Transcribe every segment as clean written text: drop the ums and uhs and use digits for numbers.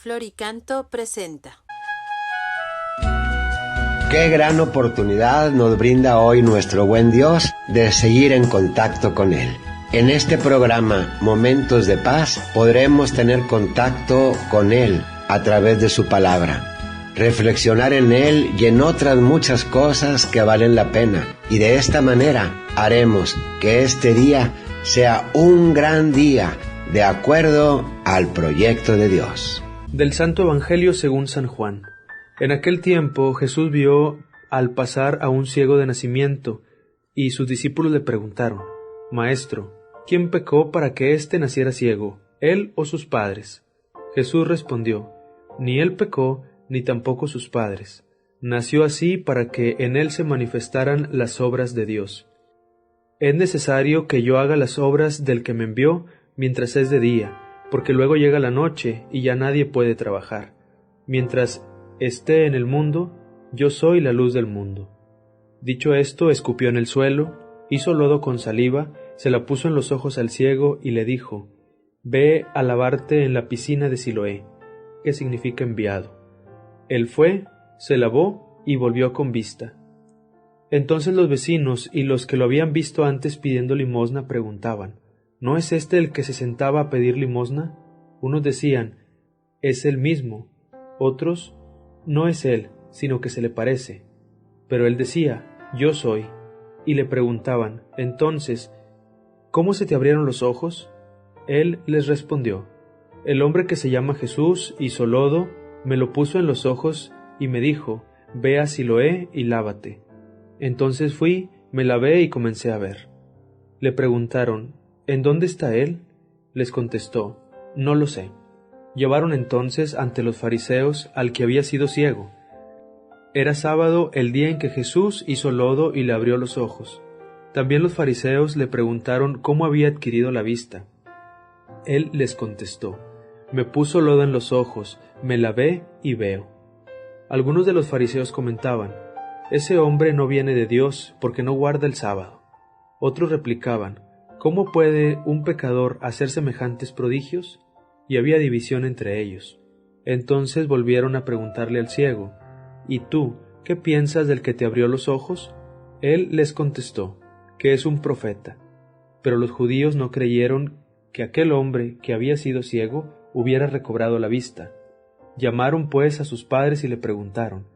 Floricanto presenta. Qué gran oportunidad nos brinda hoy nuestro buen Dios de seguir en contacto con Él. En este programa, Momentos de Paz, podremos tener contacto con Él a través de su palabra, reflexionar en Él y en otras muchas cosas que valen la pena. Y de esta manera haremos que este día sea un gran día de acuerdo al proyecto de Dios. Del Santo Evangelio según San Juan. En aquel tiempo Jesús vio al pasar a un ciego de nacimiento, y sus discípulos le preguntaron: Maestro, ¿quién pecó para que éste naciera ciego, él o sus padres? Jesús respondió: Ni él pecó, ni tampoco sus padres. Nació así para que en él se manifestaran las obras de Dios. Es necesario que yo haga las obras del que me envió mientras es de día, porque luego llega la noche y ya nadie puede trabajar. Mientras esté en el mundo, yo soy la luz del mundo. Dicho esto, escupió en el suelo, hizo lodo con saliva, se la puso en los ojos al ciego y le dijo: Ve a lavarte en la piscina de Siloé, que significa enviado. Él fue, se lavó y volvió con vista. Entonces los vecinos y los que lo habían visto antes pidiendo limosna preguntaban: ¿No es este el que se sentaba a pedir limosna? Unos decían: Es él mismo. Otros: No es él, sino que se le parece. Pero él decía: Yo soy. Y le preguntaban: Entonces, ¿cómo se te abrieron los ojos? Él les respondió: El hombre que se llama Jesús hizo lodo, me lo puso en los ojos y me dijo: Ve a Siloé y lávate. Entonces fui, me lavé y comencé a ver. Le preguntaron: ¿En dónde está él? Les contestó: No lo sé. Llevaron entonces ante los fariseos al que había sido ciego. Era sábado el día en que Jesús hizo lodo y le abrió los ojos. También los fariseos le preguntaron cómo había adquirido la vista. Él les contestó: Me puso lodo en los ojos, me lavé y veo. Algunos de los fariseos comentaban: Ese hombre no viene de Dios porque no guarda el sábado. Otros replicaban: ¿Cómo puede un pecador hacer semejantes prodigios? Y había división entre ellos. Entonces volvieron a preguntarle al ciego: ¿Y tú, qué piensas del que te abrió los ojos? Él les contestó que es un profeta. Pero los judíos no creyeron que aquel hombre que había sido ciego hubiera recobrado la vista. Llamaron pues a sus padres y le preguntaron: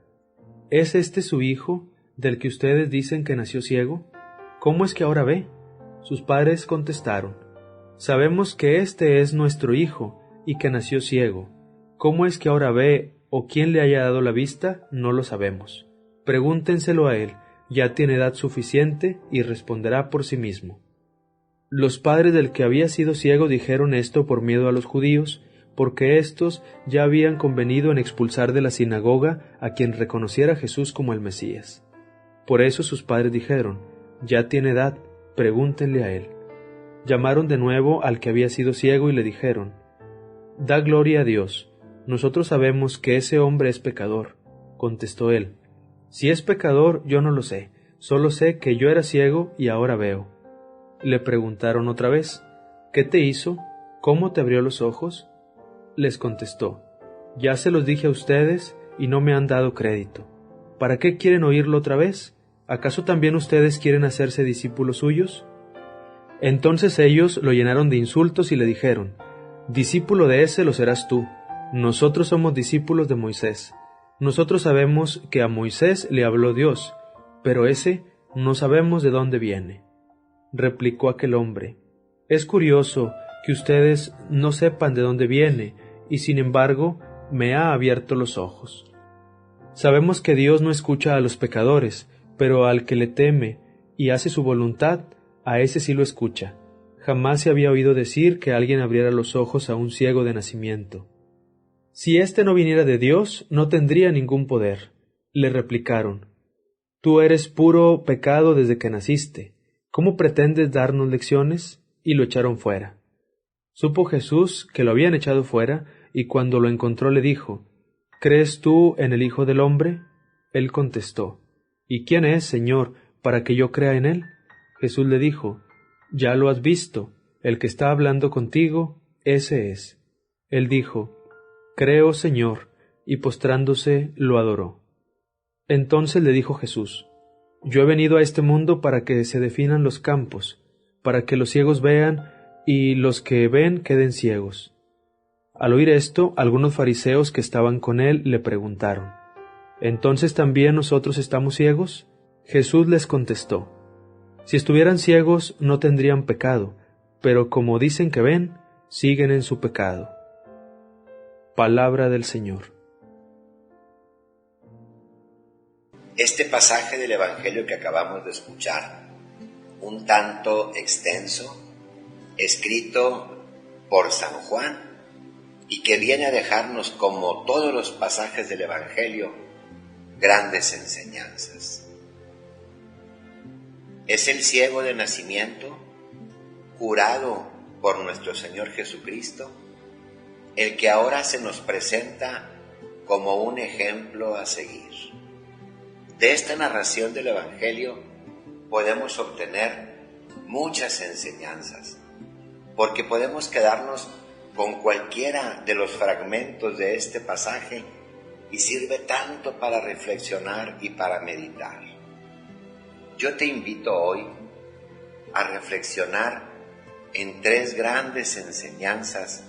¿Es este su hijo, del que ustedes dicen que nació ciego? ¿Cómo es que ahora ve? Sus padres contestaron: Sabemos que este es nuestro hijo y que nació ciego. ¿Cómo es que ahora ve o quién le haya dado la vista? No lo sabemos. Pregúntenselo a él, ya tiene edad suficiente y responderá por sí mismo. Los padres del que había sido ciego dijeron esto por miedo a los judíos, porque éstos ya habían convenido en expulsar de la sinagoga a quien reconociera a Jesús como el Mesías. Por eso sus padres dijeron: Ya tiene edad, pregúntenle a él. Llamaron de nuevo al que había sido ciego y le dijeron: Da gloria a Dios, nosotros sabemos que ese hombre es pecador. Contestó él: Si es pecador, yo no lo sé, solo sé que yo era ciego y ahora veo. Le preguntaron otra vez: ¿Qué te hizo? ¿Cómo te abrió los ojos? Les contestó: Ya se los dije a ustedes y no me han dado crédito. ¿Para qué quieren oírlo otra vez? ¿Acaso también ustedes quieren hacerse discípulos suyos? Entonces ellos lo llenaron de insultos y le dijeron: Discípulo de ese lo serás tú. Nosotros somos discípulos de Moisés. Nosotros sabemos que a Moisés le habló Dios, pero ese no sabemos de dónde viene. Replicó aquel hombre: Es curioso que ustedes no sepan de dónde viene, y sin embargo me ha abierto los ojos. Sabemos que Dios no escucha a los pecadores, pero al que le teme y hace su voluntad, a ese sí lo escucha. Jamás se había oído decir que alguien abriera los ojos a un ciego de nacimiento. Si éste no viniera de Dios, no tendría ningún poder. Le replicaron: Tú eres puro pecado desde que naciste. ¿Cómo pretendes darnos lecciones? Y lo echaron fuera. Supo Jesús que lo habían echado fuera, y cuando lo encontró le dijo: ¿Crees tú en el Hijo del Hombre? Él contestó: ¿Y quién es, Señor, para que yo crea en él? Jesús le dijo: Ya lo has visto, el que está hablando contigo, ese es. Él dijo: Creo, Señor, y postrándose lo adoró. Entonces le dijo Jesús: Yo he venido a este mundo para que se definan los campos, para que los ciegos vean y los que ven queden ciegos. Al oír esto, algunos fariseos que estaban con él le preguntaron: ¿Entonces también nosotros estamos ciegos? Jesús les contestó: Si estuvieran ciegos no tendrían pecado, pero como dicen que ven, siguen en su pecado. Palabra del Señor. Este pasaje del Evangelio que acabamos de escuchar, un tanto extenso, escrito por San Juan, y que viene a dejarnos, como todos los pasajes del Evangelio, grandes enseñanzas. Es el ciego de nacimiento, curado por nuestro Señor Jesucristo, el que ahora se nos presenta como un ejemplo a seguir. De esta narración del Evangelio podemos obtener muchas enseñanzas, porque podemos quedarnos con cualquiera de los fragmentos de este pasaje y sirve tanto para reflexionar y para meditar. Yo te invito hoy a reflexionar en tres grandes enseñanzas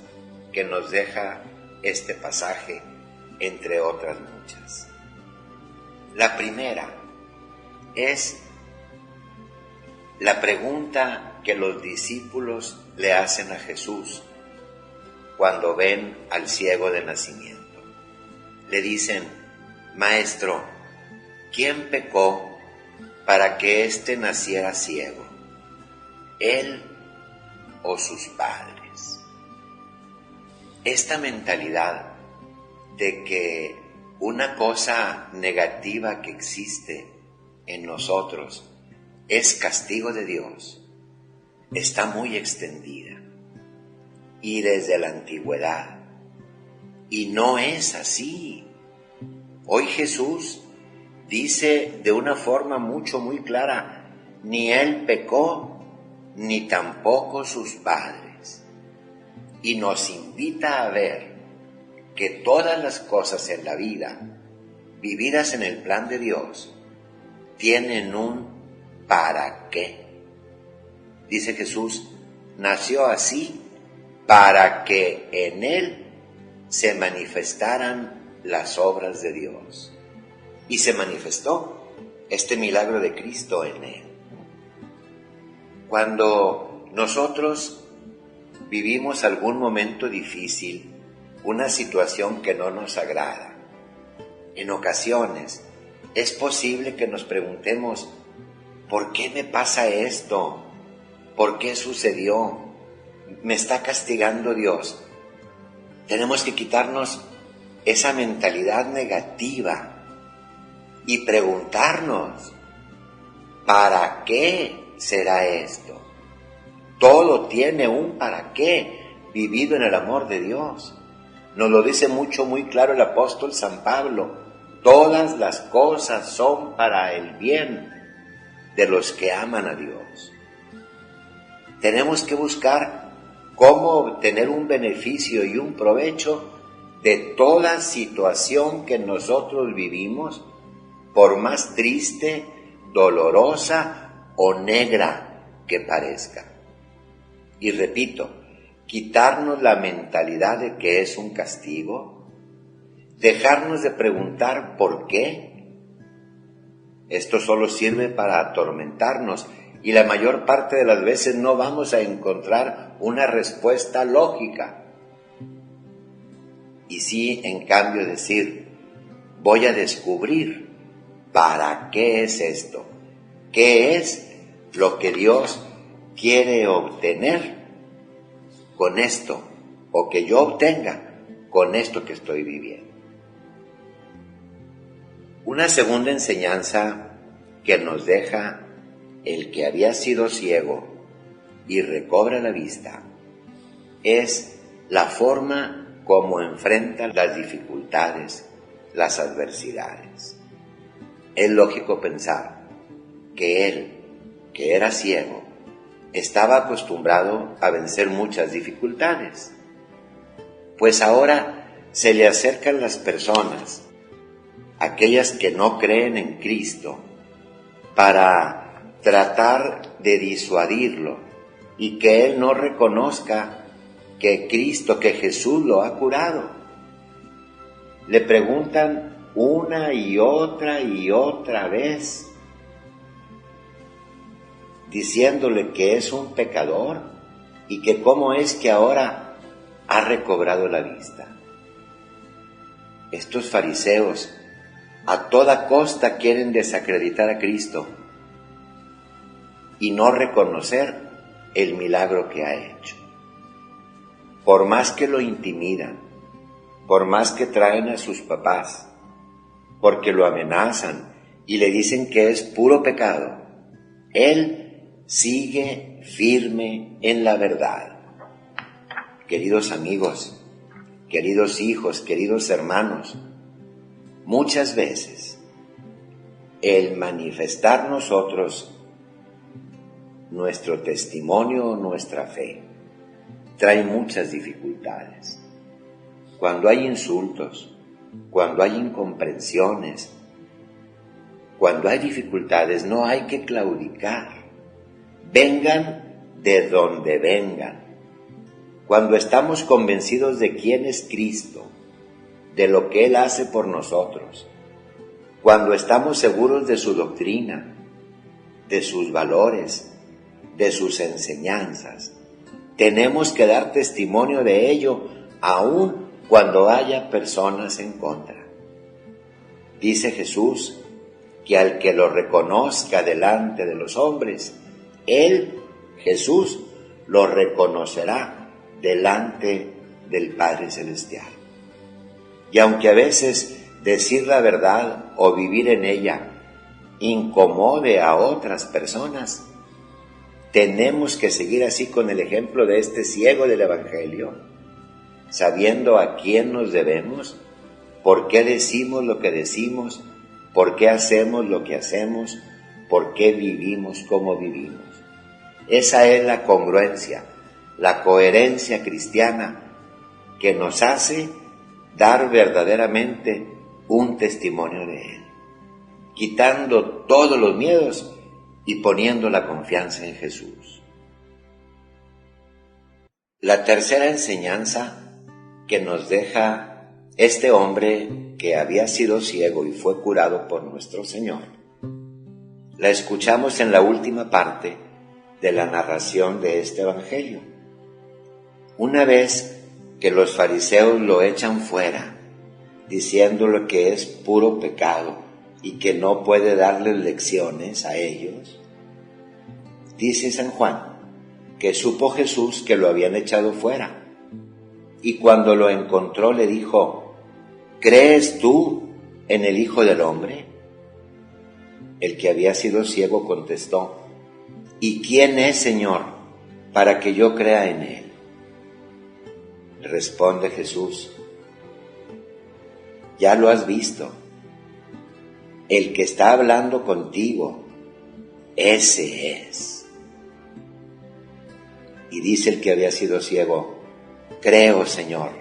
que nos deja este pasaje, entre otras muchas. La primera es la pregunta que los discípulos le hacen a Jesús cuando ven al ciego de nacimiento. Le dicen: Maestro, ¿quién pecó para que éste naciera ciego, él o sus padres? Esta mentalidad de que una cosa negativa que existe en nosotros es castigo de Dios está muy extendida, y desde la antigüedad, y no es así. Hoy Jesús dice de una forma muy clara: ni él pecó, ni tampoco sus padres. Y nos invita a ver que todas las cosas en la vida, vividas en el plan de Dios, tienen un para qué. Dice Jesús: nació así para que en él se manifestaran las obras de Dios. Y se manifestó este milagro de Cristo en él. Cuando nosotros vivimos algún momento difícil, una situación que no nos agrada, en ocasiones es posible que nos preguntemos: ¿por qué me pasa esto? ¿Por qué sucedió? ¿Me está castigando Dios? Tenemos que quitarnos esa mentalidad negativa y preguntarnos: ¿para qué será esto? Todo tiene un para qué, vivido en el amor de Dios. Nos lo dice muy claro el apóstol San Pablo: todas las cosas son para el bien de los que aman a Dios. Tenemos que buscar cómo obtener un beneficio y un provecho de toda situación que nosotros vivimos, por más triste, dolorosa o negra que parezca. Y repito, quitarnos la mentalidad de que es un castigo, dejarnos de preguntar por qué. Esto solo sirve para atormentarnos, y la mayor parte de las veces no vamos a encontrar una respuesta lógica. Y sí, en cambio, decir: voy a descubrir para qué es esto, qué es lo que Dios quiere obtener con esto, o que yo obtenga con esto que estoy viviendo. Una segunda enseñanza que nos deja el que había sido ciego y recobra la vista es la forma como enfrenta las dificultades, las adversidades. Es lógico pensar que él, que era ciego, estaba acostumbrado a vencer muchas dificultades, pues ahora se le acercan las personas, aquellas que no creen en Cristo, para tratar de disuadirlo y que él no reconozca que Cristo, que Jesús lo ha curado. Le preguntan una y otra vez, diciéndole que es un pecador y que cómo es que ahora ha recobrado la vista. Estos fariseos a toda costa quieren desacreditar a Cristo y no reconocer el milagro que ha hecho. Por más que lo intimidan, por más que traen a sus papás, porque lo amenazan y le dicen que es puro pecado, él sigue firme en la verdad. Queridos amigos, queridos hijos, queridos hermanos, muchas veces el manifestar nosotros nuestro testimonio, nuestra fe, trae muchas dificultades. Cuando hay insultos, cuando hay incomprensiones, cuando hay dificultades, no hay que claudicar. Vengan de donde vengan. Cuando estamos convencidos de quién es Cristo, de lo que Él hace por nosotros, cuando estamos seguros de su doctrina, de sus valores, de sus enseñanzas, tenemos que dar testimonio de ello aun cuando haya personas en contra. Dice Jesús que al que lo reconozca delante de los hombres, Él, Jesús, lo reconocerá delante del Padre Celestial. Y aunque a veces decir la verdad o vivir en ella incomode a otras personas, tenemos que seguir así con el ejemplo de este ciego del Evangelio, sabiendo a quién nos debemos, por qué decimos lo que decimos, por qué hacemos lo que hacemos, por qué vivimos como vivimos. Esa es la congruencia, la coherencia cristiana que nos hace dar verdaderamente un testimonio de Él, quitando todos los miedos y poniendo la confianza en Jesús. La tercera enseñanza que nos deja este hombre que había sido ciego y fue curado por nuestro Señor, la escuchamos en la última parte de la narración de este Evangelio. Una vez que los fariseos lo echan fuera, diciéndole que es puro pecado y que no puede darles lecciones a ellos, dice San Juan que supo Jesús que lo habían echado fuera, y cuando lo encontró le dijo: ¿crees tú en el Hijo del Hombre? El que había sido ciego contestó: ¿y quién es, Señor, para que yo crea en Él? Responde Jesús: ya lo has visto. El que está hablando contigo, ese es. Y dice el que había sido ciego: creo, Señor.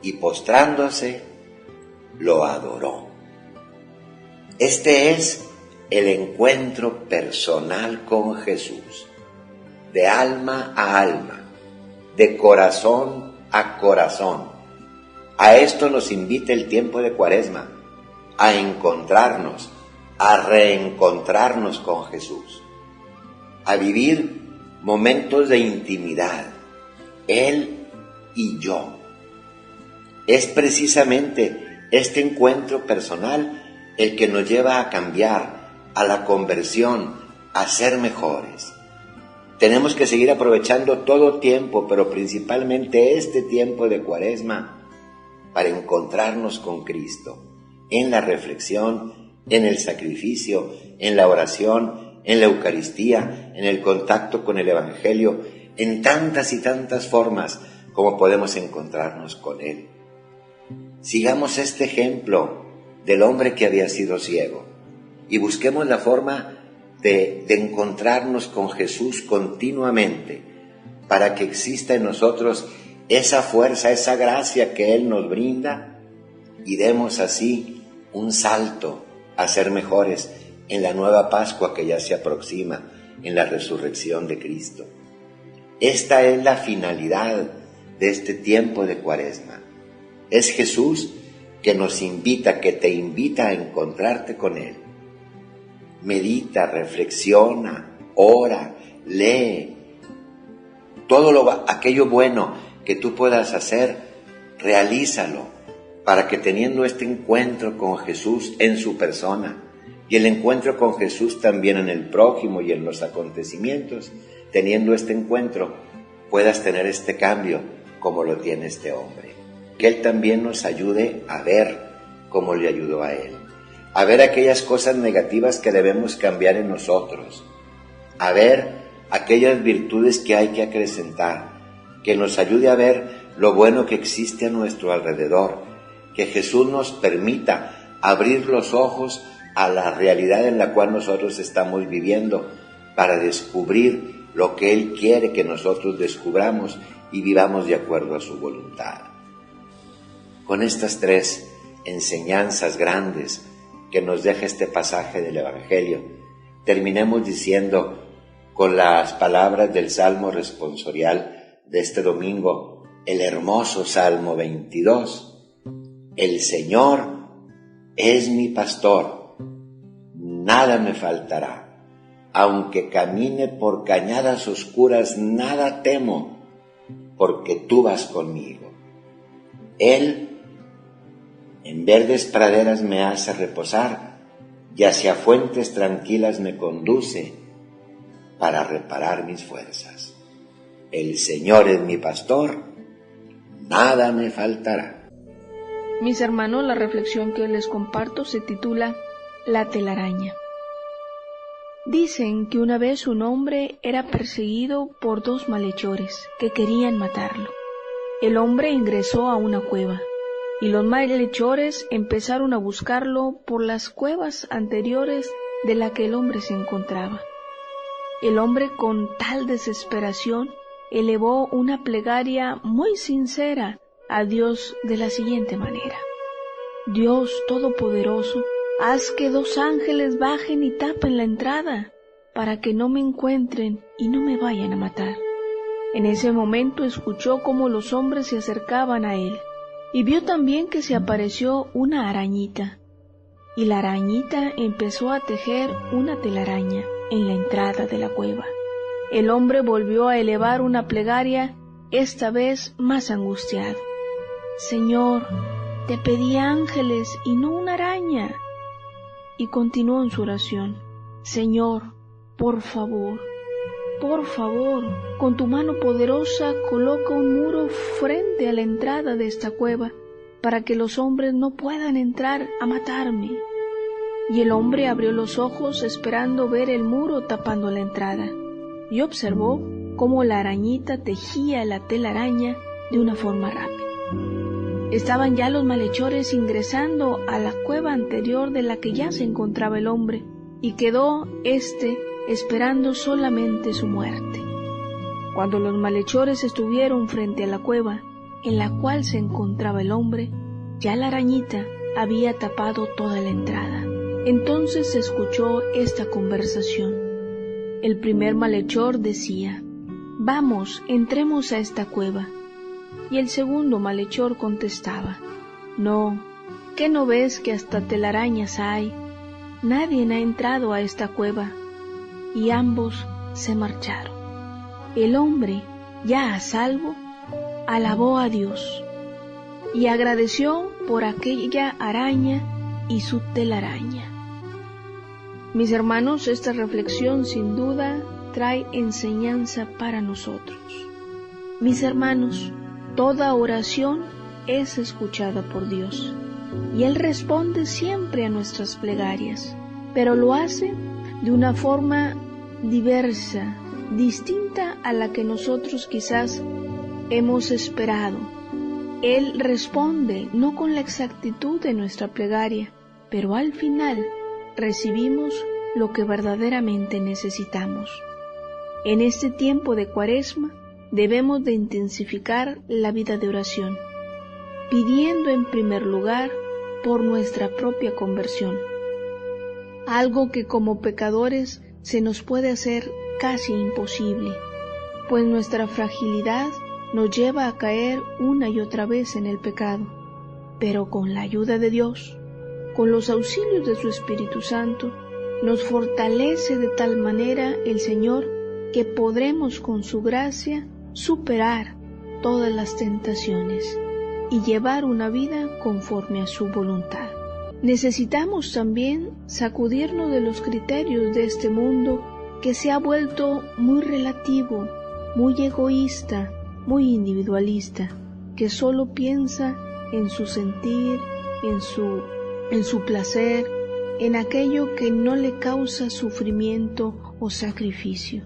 Y postrándose, lo adoró. Este es el encuentro personal con Jesús, de alma a alma, de corazón a corazón. A esto nos invita el tiempo de Cuaresma, a encontrarnos, a reencontrarnos con Jesús, a vivir momentos de intimidad, Él y yo. Es precisamente este encuentro personal el que nos lleva a cambiar, a la conversión, a ser mejores. Tenemos que seguir aprovechando todo tiempo, pero principalmente este tiempo de Cuaresma, para encontrarnos con Cristo, en la reflexión, en el sacrificio, en la oración, en la Eucaristía, en el contacto con el Evangelio, en tantas y tantas formas como podemos encontrarnos con Él. Sigamos este ejemplo del hombre que había sido ciego y busquemos la forma de encontrarnos con Jesús continuamente, para que exista en nosotros esa fuerza, esa gracia que Él nos brinda y demos así un salto a ser mejores en la nueva Pascua que ya se aproxima, en la resurrección de Cristo. Esta es la finalidad de este tiempo de Cuaresma. Es Jesús que nos invita, que te invita a encontrarte con Él. Medita, reflexiona, ora, lee. Todo aquello bueno que tú puedas hacer, realízalo, para que teniendo este encuentro con Jesús en su persona, y el encuentro con Jesús también en el prójimo y en los acontecimientos, teniendo este encuentro, puedas tener este cambio como lo tiene este hombre. Que Él también nos ayude a ver cómo le ayudó a Él, a ver aquellas cosas negativas que debemos cambiar en nosotros, a ver aquellas virtudes que hay que acrecentar, que nos ayude a ver lo bueno que existe a nuestro alrededor, que Jesús nos permita abrir los ojos a la realidad en la cual nosotros estamos viviendo, para descubrir lo que Él quiere que nosotros descubramos y vivamos de acuerdo a su voluntad. Con estas tres enseñanzas grandes que nos deja este pasaje del Evangelio, terminemos diciendo con las palabras del Salmo responsorial de este domingo, el hermoso Salmo 22. El Señor es mi pastor, nada me faltará. Aunque camine por cañadas oscuras, nada temo, porque tú vas conmigo. Él en verdes praderas me hace reposar, y hacia fuentes tranquilas me conduce para reparar mis fuerzas. El Señor es mi pastor, nada me faltará. Mis hermanos, la reflexión que les comparto se titula La telaraña. Dicen que una vez un hombre era perseguido por dos malhechores que querían matarlo. El hombre ingresó a una cueva y los malhechores empezaron a buscarlo por las cuevas anteriores de la que el hombre se encontraba. El hombre, con tal desesperación, elevó una plegaria muy sincera a Dios de la siguiente manera: Dios Todopoderoso, haz que dos ángeles bajen y tapen la entrada, para que no me encuentren y no me vayan a matar. En ese momento escuchó cómo los hombres se acercaban a él, y vio también que se apareció una arañita, y la arañita empezó a tejer una telaraña en la entrada de la cueva. El hombre volvió a elevar una plegaria, esta vez más angustiado: Señor, te pedí ángeles y no una araña. Y continuó en su oración: Señor, por favor, con tu mano poderosa coloca un muro frente a la entrada de esta cueva, para que los hombres no puedan entrar a matarme. Y el hombre abrió los ojos esperando ver el muro tapando la entrada, y observó cómo la arañita tejía la telaraña de una forma rápida. Estaban ya los malhechores ingresando a la cueva anterior de la que ya se encontraba el hombre, y quedó esperando solamente su muerte. Cuando los malhechores estuvieron frente a la cueva en la cual se encontraba el hombre, ya la arañita había tapado toda la entrada. Entonces se escuchó esta conversación. El primer malhechor decía: Vamos, entremos a esta cueva. Y el segundo malhechor contestaba: No, ¿qué no ves que hasta telarañas hay? Nadie ha entrado a esta cueva. Y ambos se marcharon. El hombre, ya a salvo, alabó a Dios y agradeció por aquella araña y su telaraña. Mis hermanos, esta reflexión sin duda trae enseñanza para nosotros. Mis hermanos, toda oración es escuchada por Dios, y Él responde siempre a nuestras plegarias, pero lo hace de una forma diversa, distinta a la que nosotros quizás hemos esperado. Él responde no con la exactitud de nuestra plegaria, pero al final recibimos lo que verdaderamente necesitamos. En este tiempo de Cuaresma, debemos de intensificar la vida de oración, pidiendo en primer lugar por nuestra propia conversión, algo que como pecadores se nos puede hacer casi imposible, pues nuestra fragilidad nos lleva a caer una y otra vez en el pecado. Pero con la ayuda de Dios, con los auxilios de su Espíritu Santo, nos fortalece de tal manera el Señor que podremos con su gracia superar todas las tentaciones y llevar una vida conforme a su voluntad. Necesitamos también sacudirnos de los criterios de este mundo que se ha vuelto muy relativo, muy egoísta, muy individualista, que solo piensa en su sentir, en su placer, en aquello que no le causa sufrimiento o sacrificio.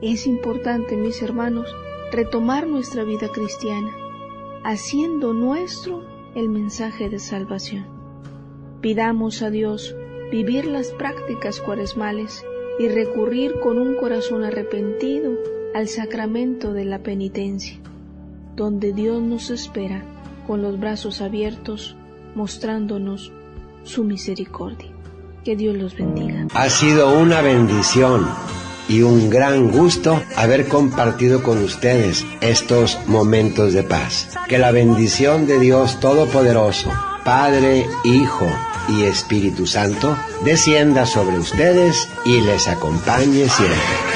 Es importante, mis hermanos, retomar nuestra vida cristiana, haciendo nuestro el mensaje de salvación. Pidamos a Dios vivir las prácticas cuaresmales y recurrir con un corazón arrepentido al sacramento de la penitencia, donde Dios nos espera con los brazos abiertos, mostrándonos su misericordia. Que Dios los bendiga. Ha sido una bendición y un gran gusto haber compartido con ustedes estos momentos de paz. Que la bendición de Dios Todopoderoso, Padre, Hijo y Espíritu Santo, descienda sobre ustedes y les acompañe siempre.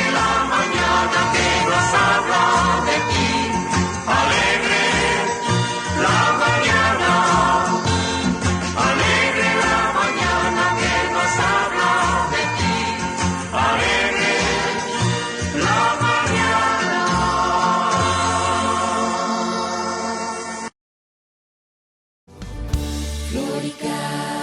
Florica.